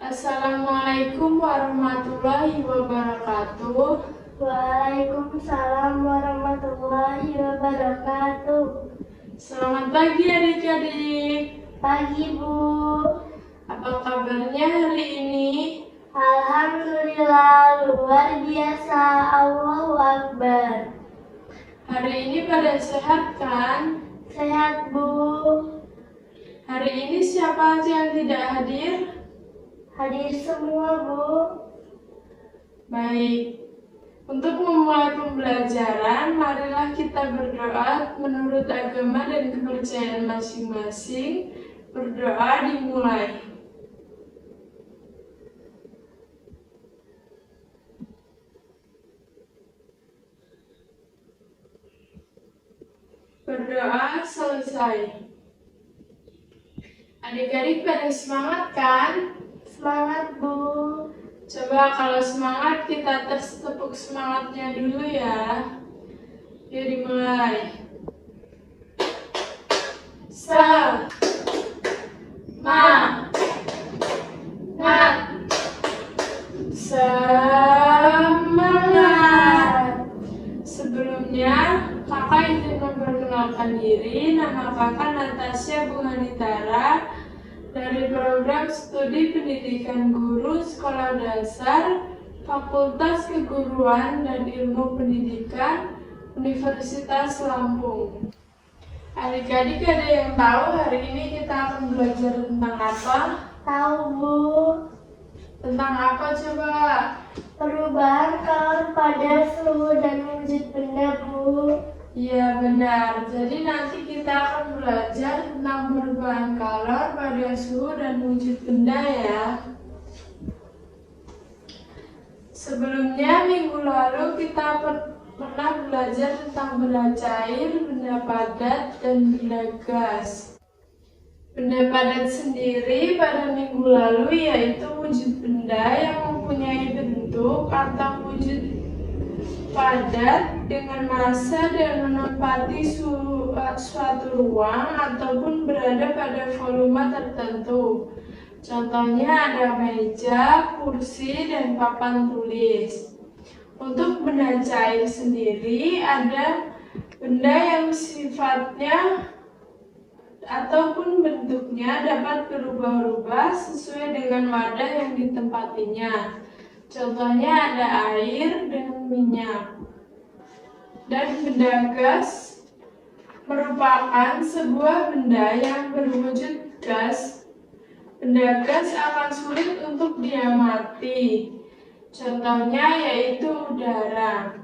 Assalamualaikum warahmatullahi wabarakatuh. Waalaikumsalam warahmatullahi wabarakatuh. Selamat pagi adik-adik. Pagi Bu. Apa kabarnya hari ini? Alhamdulillah luar biasa. Allahu Akbar. Hari ini pada sehat kan? Sehat Bu. Hari ini siapa aja yang tidak hadir? Hadir semua Bu. Baik. Untuk memulai pembelajaran, marilah kita berdoa menurut agama dan kepercayaan masing-masing. Berdoa dimulai. Berdoa selesai. Adik-adik pada semangat kan? Semangat Bu. Coba kalau semangat kita tes tepuk semangatnya dulu ya. Yuk dimulai. Semangat. Semangat. Sebelumnya kakak ingin memperkenalkan diri. Nama kakak Natasha Bunganitara dari program studi pendidikan guru sekolah dasar Fakultas Keguruan dan Ilmu Pendidikan Universitas Lampung. Adik-adik ada yang tahu hari ini kita akan belajar tentang apa? Tahu Bu. Tentang apa coba? Perubahan kalor pada suhu dan wujud benda Bu. Iya benar, jadi nanti kita akan belajar tentang perubahan kalor pada suhu dan wujud benda ya. Sebelumnya minggu lalu kita pernah belajar tentang benda cair, benda padat, dan benda gas. Benda padat sendiri pada minggu lalu yaitu wujud benda yang mempunyai bentuk atau wujud padat dengan massa dan menempati suatu ruang ataupun berada pada volume tertentu. Contohnya ada meja, kursi, dan papan tulis. Untuk benda cair sendiri ada benda yang sifatnya ataupun bentuknya dapat berubah-ubah sesuai dengan wadah yang ditempatinya. Contohnya ada air dan minyak. Dan benda gas merupakan sebuah benda yang berwujud gas. Benda gas akan sulit untuk diamati. Contohnya yaitu udara.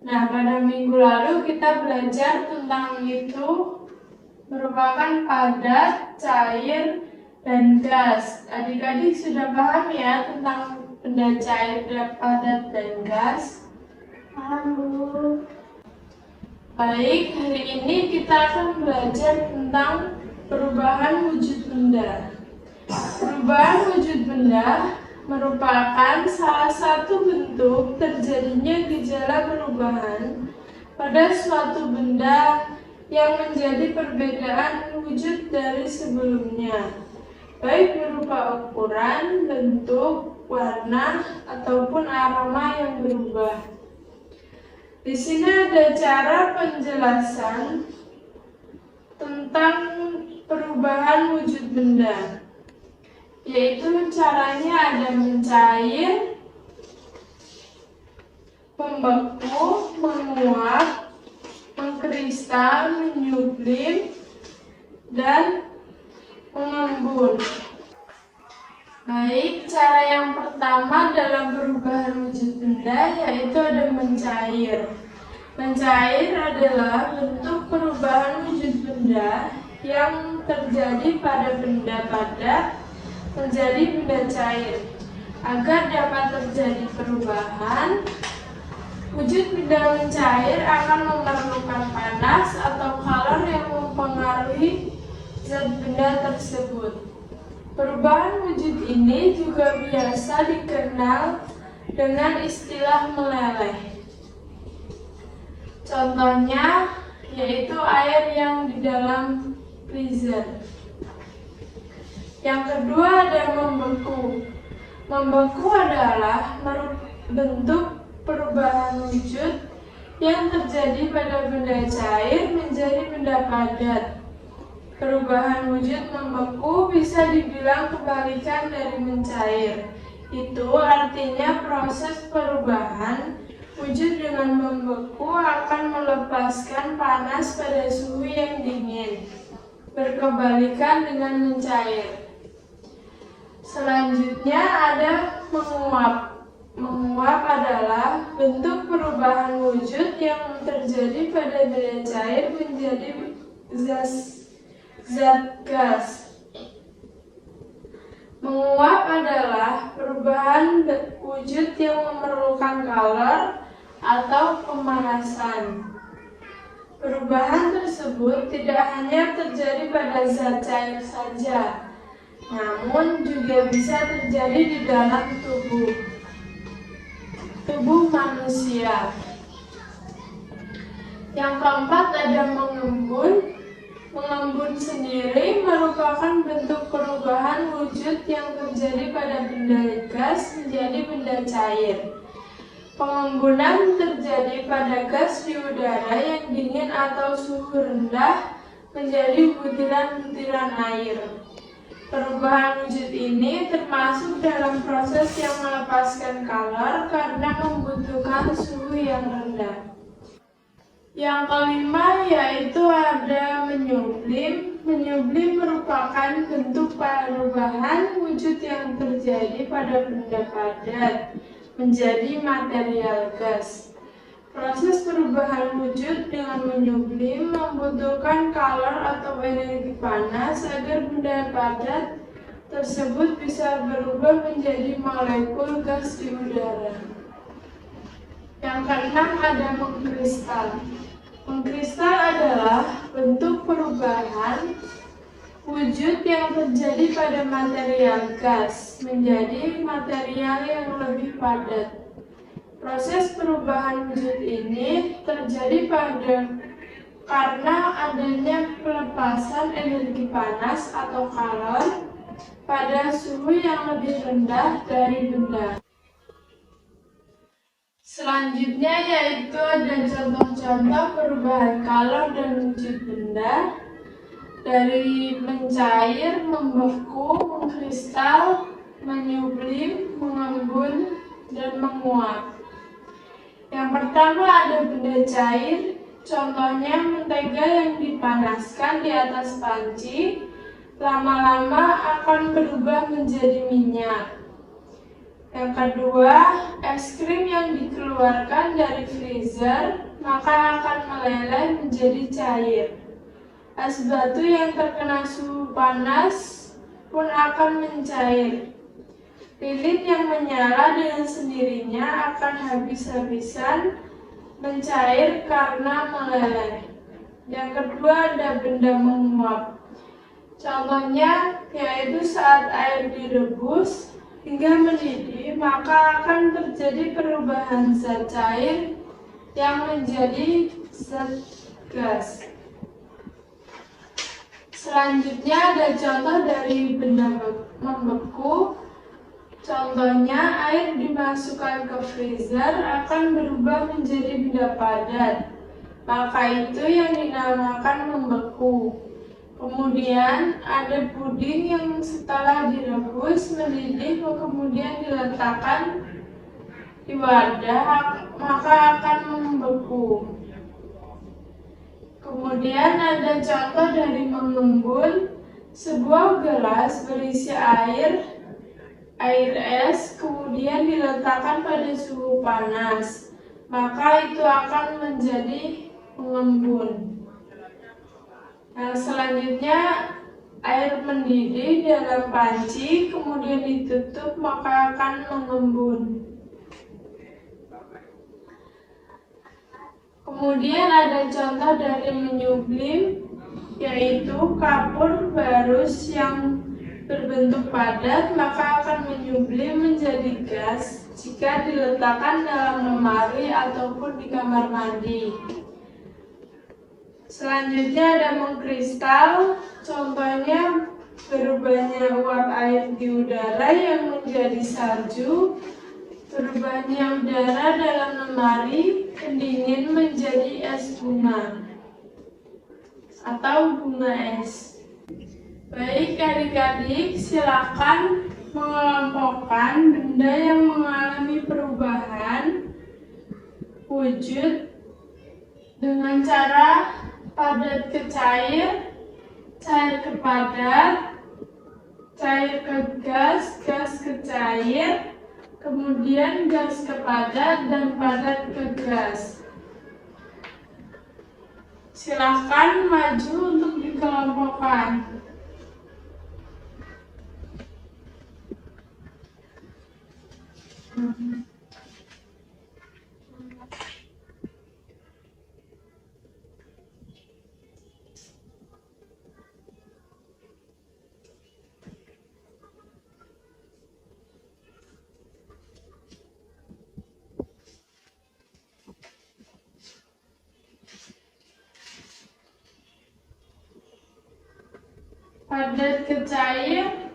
Nah, pada minggu lalu kita belajar tentang itu merupakan padat, cair, dan gas. Adik-adik sudah paham ya tentang benda cair, padat, dan gas? Paham Bu. Baik, hari ini kita akan belajar tentang perubahan wujud benda. Perubahan wujud benda merupakan salah satu bentuk terjadinya gejala perubahan pada suatu benda yang menjadi perbedaan wujud dari sebelumnya, baik berupa ukuran, bentuk, warna, ataupun aroma yang berubah. Di sini ada cara penjelasan tentang perubahan wujud benda, yaitu caranya ada mencair, membeku, menguap, mengkristal, menyublim, dan mengembun. Baik, cara yang pertama dalam perubahan wujud benda yaitu ada mencair. Mencair adalah bentuk perubahan wujud benda yang terjadi pada benda padat menjadi benda cair. Agar dapat terjadi perubahan, wujud benda mencair akan memerlukan panas atau kalor yang mempengaruhi zat benda tersebut. Perubahan wujud ini juga biasa dikenal dengan istilah meleleh. Contohnya yaitu air yang di dalam freezer. Yang kedua ada membeku. Membeku adalah bentuk perubahan wujud yang terjadi pada benda cair menjadi benda padat. Perubahan wujud membeku bisa dibilang kebalikan dari mencair. Itu artinya proses perubahan wujud dengan membeku akan melepaskan panas pada suhu yang dingin, berkebalikan dengan mencair. Selanjutnya ada menguap. Menguap adalah bentuk perubahan wujud yang terjadi pada benda cair menjadi zat gas. Menguap adalah perubahan wujud yang memerlukan kalor atau pemanasan. Perubahan tersebut tidak hanya terjadi pada zat cair saja, namun juga bisa terjadi di dalam tubuh manusia. Yang keempat ada mengembun. Mengembun sendiri merupakan bentuk perubahan wujud yang terjadi pada benda gas menjadi benda cair. Pengembunan terjadi pada gas di udara yang dingin atau suhu rendah menjadi butiran-butiran air. Perubahan wujud ini termasuk dalam proses yang melepaskan kalor karena membutuhkan suhu yang rendah. Yang kelima yaitu ada menyublim. Menyublim merupakan bentuk perubahan wujud yang terjadi pada benda padat menjadi material gas. Proses perubahan wujud dengan menyublim membutuhkan kalor atau energi panas agar benda padat tersebut bisa berubah menjadi molekul gas di udara. Yang keenam ada mengkristal. Mengkristal adalah bentuk perubahan wujud yang terjadi pada material gas menjadi material yang lebih padat. Proses perubahan wujud ini terjadi karena adanya pelepasan energi panas atau kalor pada suhu yang lebih rendah dari benda. Selanjutnya yaitu ada contoh-contoh perubahan kalor dan wujud benda dari mencair, membeku, mengkristal, menyublim, mengembun, dan menguap. Yang pertama ada benda cair, contohnya mentega yang dipanaskan di atas panci, lama-lama akan berubah menjadi minyak. Yang kedua, es krim yang dikeluarkan dari freezer maka akan meleleh menjadi cair. Es batu yang terkena suhu panas pun akan mencair. Lilin yang menyala dengan sendirinya akan habis-habisan mencair karena meleleh. Yang kedua ada benda menguap. Contohnya yaitu saat air direbus hingga mendidih, maka akan terjadi perubahan zat cair yang menjadi zat gas. Selanjutnya ada contoh dari benda membeku. Contohnya air dimasukkan ke freezer akan berubah menjadi benda padat, maka itu yang dinamakan membeku. Kemudian ada puding yang setelah direbus mendidih kemudian diletakkan di wadah maka akan membeku. Kemudian ada contoh dari mengembun. Sebuah gelas berisi air es kemudian diletakkan pada suhu panas, maka itu akan menjadi mengembun. Nah, selanjutnya air mendidih dalam panci kemudian ditutup maka akan mengembun. Kemudian ada contoh dari menyublim, yaitu kapur barus yang berbentuk padat maka akan menyublim menjadi gas jika diletakkan dalam lemari ataupun di kamar mandi. Selanjutnya ada mengkristal, contohnya berubahnya uap air di udara yang menjadi salju, berubahnya udara dalam lemari pendingin menjadi es bunga atau bunga es. Baik adik-adik, silakan mengelompokkan benda yang mengalami perubahan wujud dengan cara padat ke cair, cair ke padat, cair ke gas, gas ke cair, kemudian gas ke padat, dan padat ke gas. Silakan maju untuk dikelompokkan. Padat ke cair,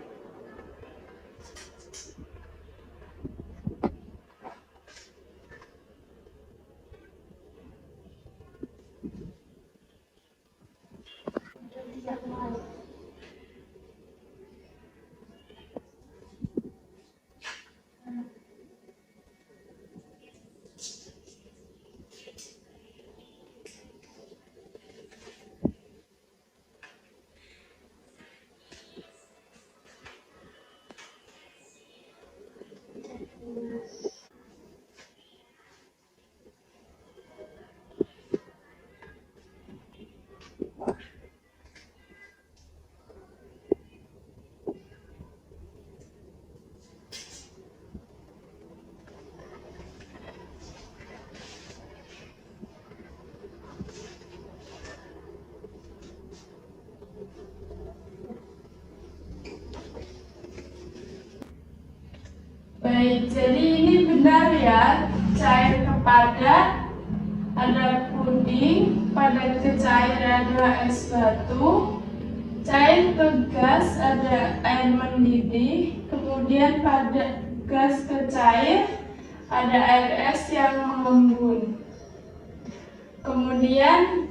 baik, jadi ini benar ya, cair ke padat ada puding, padat ke cair ada es batu, cair ke gas ada air mendidih, kemudian padat gas ke cair ada air es yang mengembun, kemudian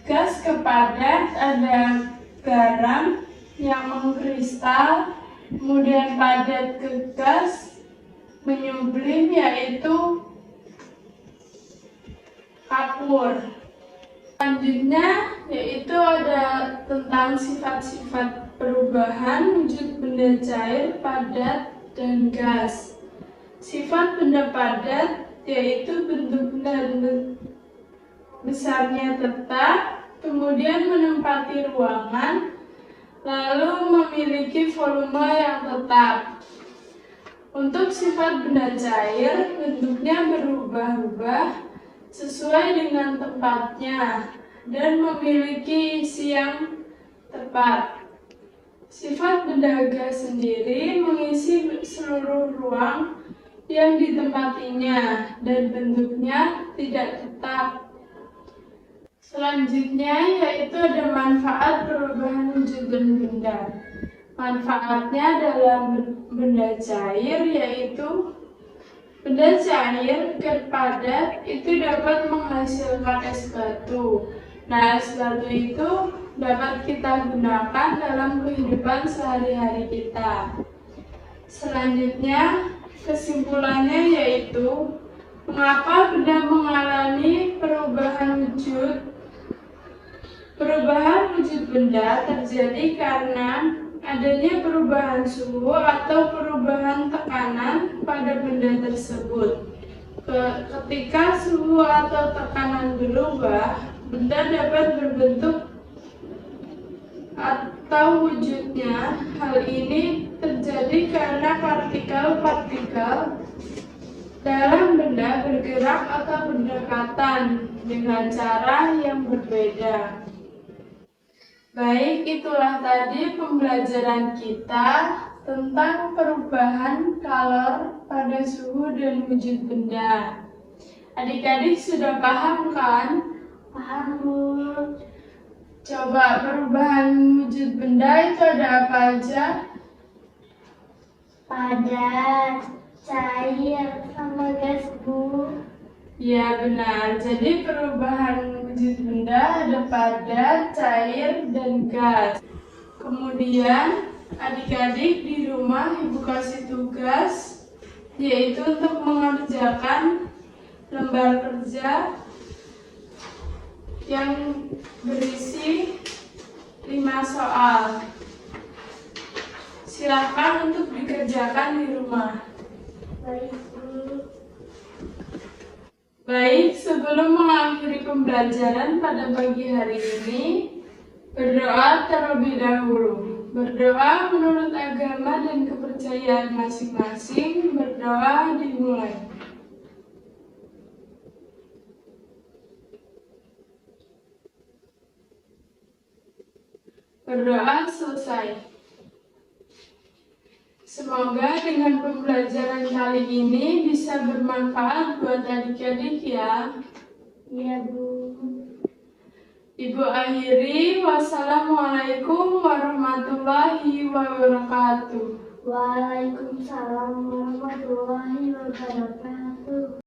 gas ke padat ada garam yang mengkristal, kemudian padat ke gas menyublim yaitu kapur. Selanjutnya yaitu ada tentang sifat-sifat perubahan wujud benda cair, padat, dan gas. Sifat benda padat yaitu bentuk dan besarnya tetap, kemudian menempati ruangan, lalu memiliki volume yang tetap. Untuk sifat benda cair, bentuknya berubah-ubah sesuai dengan tempatnya dan memiliki isi yang tepat. Sifat benda gas sendiri mengisi seluruh ruang yang ditempatinya dan bentuknya tidak tetap. Selanjutnya yaitu ada manfaat perubahan wujud benda. Manfaatnya dalam benda cair yaitu benda cair ke padat itu dapat menghasilkan es batu. Nah, es batu itu dapat kita gunakan dalam kehidupan sehari-hari kita. Selanjutnya, kesimpulannya yaitu mengapa benda mengalami perubahan wujud. Perubahan wujud benda terjadi karena adanya perubahan suhu atau perubahan tekanan pada benda tersebut. Ketika suhu atau tekanan berubah, benda dapat berbentuk atau wujudnya. Hal ini terjadi karena partikel-partikel dalam benda bergerak atau berdekatan dengan cara yang berbeda. Baik, itulah tadi pembelajaran kita tentang perubahan kalor pada suhu dan wujud benda. Adik-adik sudah paham kan? Paham, Bu. Coba perubahan wujud benda itu ada apa aja? Padat, cair, sama gas, Bu. Ya benar, jadi perubahan wujud benda ada padat, cair, dan gas. Kemudian adik-adik di rumah ibu kasih tugas, yaitu untuk mengerjakan lembar kerja yang berisi 5 soal. Silakan untuk dikerjakan di rumah. Baik, Bu. Baik, sebelum mengakhiri pembelajaran pada pagi hari ini, berdoa terlebih dahulu. Berdoa menurut agama dan kepercayaan masing-masing. Berdoa dimulai. Berdoa selesai. Semoga dengan pembelajaran kali ini bisa bermanfaat buat adik-adik ya. Iya, Bu. Ibu akhiri, wassalamualaikum warahmatullahi wabarakatuh. Waalaikumsalam warahmatullahi wabarakatuh.